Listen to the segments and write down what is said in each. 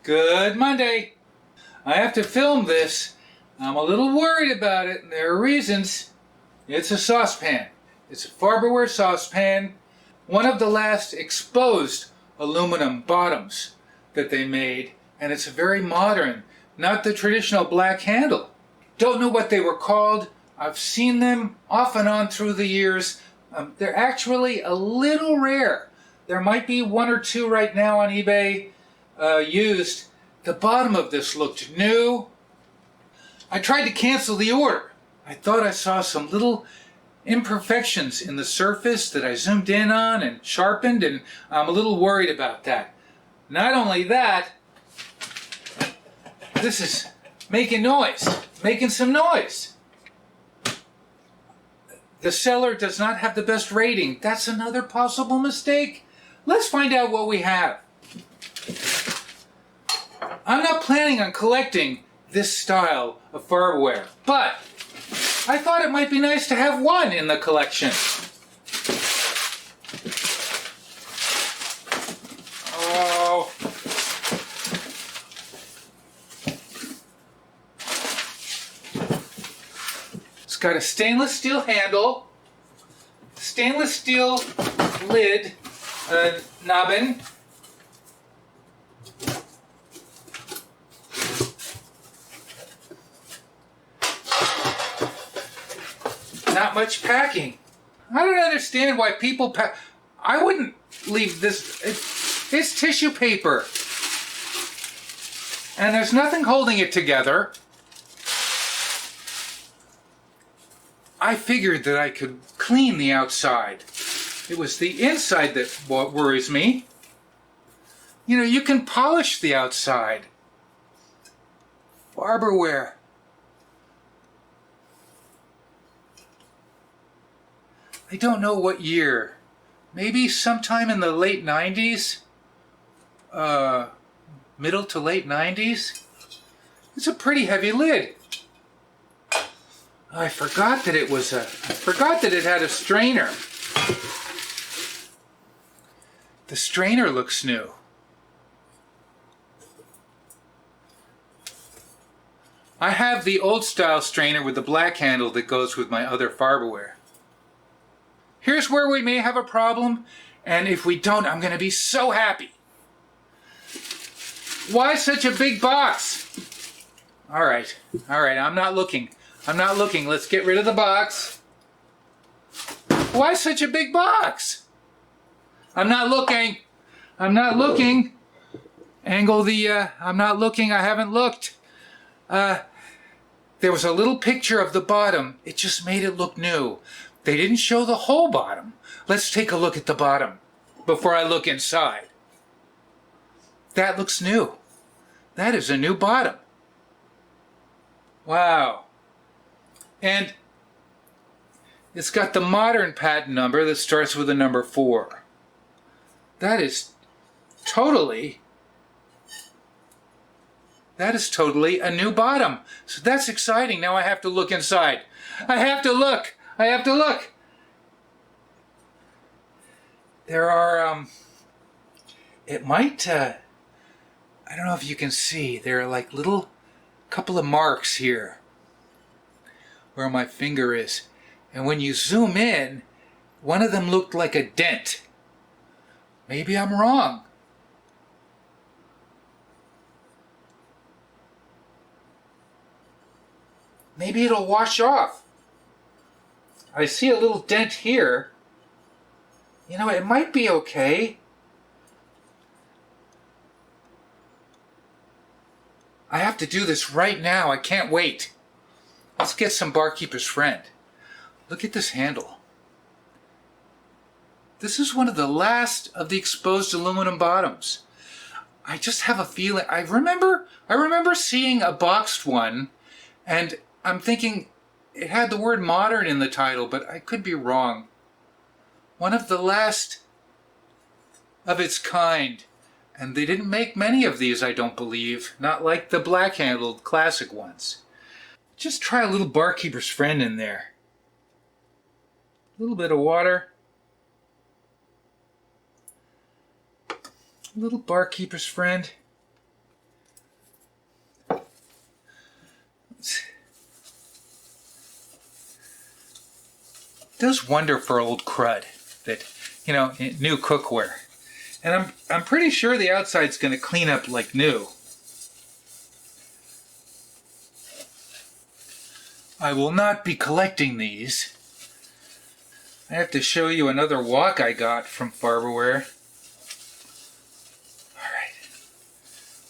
Good Monday. I have to film this. I'm a little worried about it, and there are reasons. It's a saucepan. It's a Farberware saucepan, one of the last exposed aluminum bottoms that they made, and it's very modern, not the traditional black handle. Don't know what they were called. I've seen them off and on through the years. They're actually a little rare. There might be one or two right now on eBay used. The bottom of this looked new. I tried to cancel the order. I thought I saw some little imperfections in the surface that I zoomed in on and sharpened, and I'm a little worried about that. Not only that, this is making noise, making some noise. The seller does not have the best rating. That's another possible mistake. Let's find out what we have. I'm not planning on collecting this style of Farberware, but I thought it might be nice to have one in the collection. Oh. It's got a stainless steel handle, stainless steel lid, knobbin. Not much packing. I don't understand why people pack. I wouldn't leave this. It's tissue paper. And there's nothing holding it together. I figured that I could clean the outside. It was the inside that worries me. You know, you can polish the outside. Farberware. I don't know what year. Maybe sometime in the late 90s? Middle to late 90s? It's a pretty heavy lid. I forgot that it had a strainer. The strainer looks new. I have the old style strainer with the black handle that goes with my other Farberware. Here's where we may have a problem, and if we don't, I'm going to be so happy. Why such a big box? All right, I'm not looking. Let's get rid of the box. Why such a big box? I'm not looking. Angle the, I'm not looking, I haven't looked. There was a little picture of the bottom. It just made it look new. They didn't show the whole bottom. Let's take a look at the bottom before I look inside. That looks new. That is a new bottom. Wow. And it's got the modern patent number that starts with the number 4. That is totally a new bottom. So that's exciting. Now I have to look inside. I have to look. There are, it might, I don't know if you can see, there are like little couple of marks here where my finger is. And when you zoom in, one of them looked like a dent. Maybe I'm wrong. Maybe it'll wash off. I see a little dent here. You know, it might be okay. I have to do this right now. I can't wait. Let's get some Barkeeper's Friend. Look at this handle. This is one of the last of the exposed aluminum bottoms. I just have a feeling. I remember seeing a boxed one, and I'm thinking it had the word modern in the title, but I could be wrong. One of the last of its kind. And they didn't make many of these, I don't believe. Not like the black-handled classic ones. Just try a little Barkeeper's Friend in there. A little bit of water. A little Barkeeper's Friend. does wonder for old crud that, new cookware. And I'm pretty sure the outside's going to clean up like new. I will not be collecting these. I have to show you another wok I got from Farberware. Alright.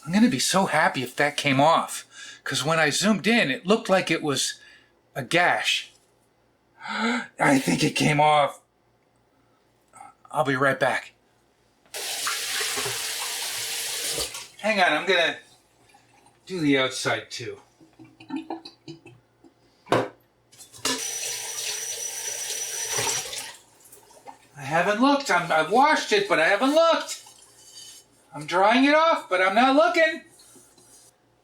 I'm going to be so happy if that came off, because when I zoomed in, it looked like it was a gash. I think it came off. I'll be right back. Hang on, I'm going to do the outside too. I haven't looked. I've washed it, but I haven't looked. I'm drying it off, but I'm not looking.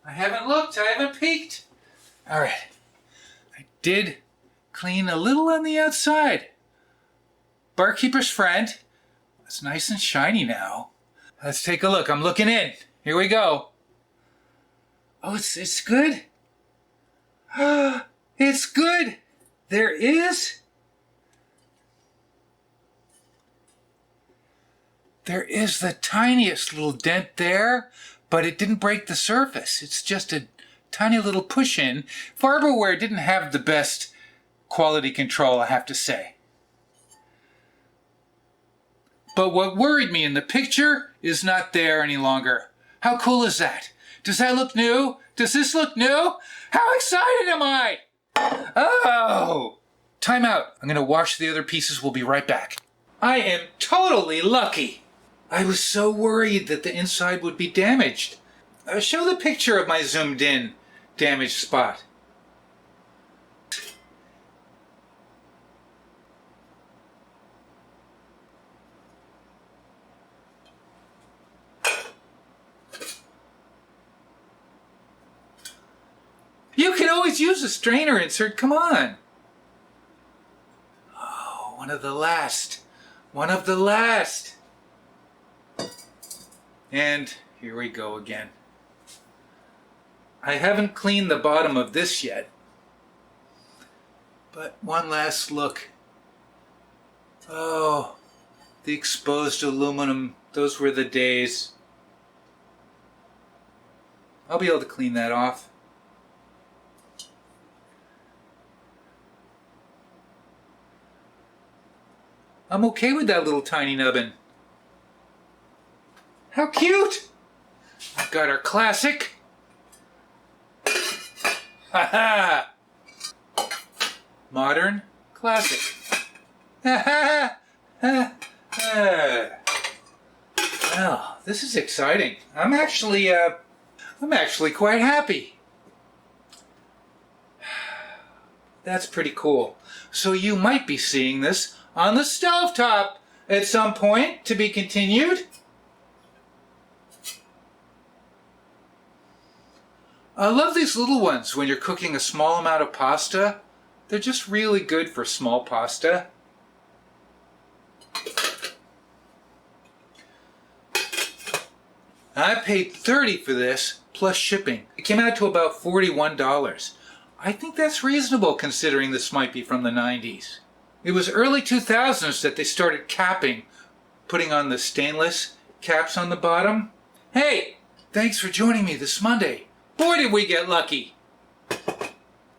I haven't looked. I haven't peeked. All right. I did clean a little on the outside. Barkeeper's friend. It's nice and shiny now. Let's take a look. I'm looking in. Here we go. Oh, it's good. It's good. There is the tiniest little dent there, but it didn't break the surface. It's just a tiny little push-in. Farberware didn't have the best quality control, I have to say. But what worried me in the picture is not there any longer. How cool is that? Does that look new? Does this look new? How excited am I? Oh! Time out. I'm going to wash the other pieces. We'll be right back. I am totally lucky. I was so worried that the inside would be damaged. Show the picture of my zoomed in damaged spot. You can always use a strainer insert, come on. Oh, one of the last. One of the last. And here we go again. I haven't cleaned the bottom of this yet. But one last look. Oh, the exposed aluminum. Those were the days. I'll be able to clean that off. I'm okay with that little tiny nubbin. How cute! We've got our classic. Ha ha! Modern classic. Ha ha! Well, this is exciting. I'm actually quite happy. That's pretty cool. So you might be seeing this on the stovetop at some point, to be continued. I love these little ones when you're cooking a small amount of pasta. They're just really good for small pasta. I paid $30 for this plus shipping. It came out to about $41. I think that's reasonable considering this might be from the 90s. It was early 2000s that they started capping, putting on the stainless caps on the bottom. Hey, thanks for joining me this Monday. Boy, did we get lucky.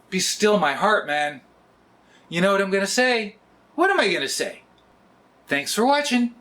Be still my heart, man. You know what I'm going to say? What am I going to say? Thanks for watching.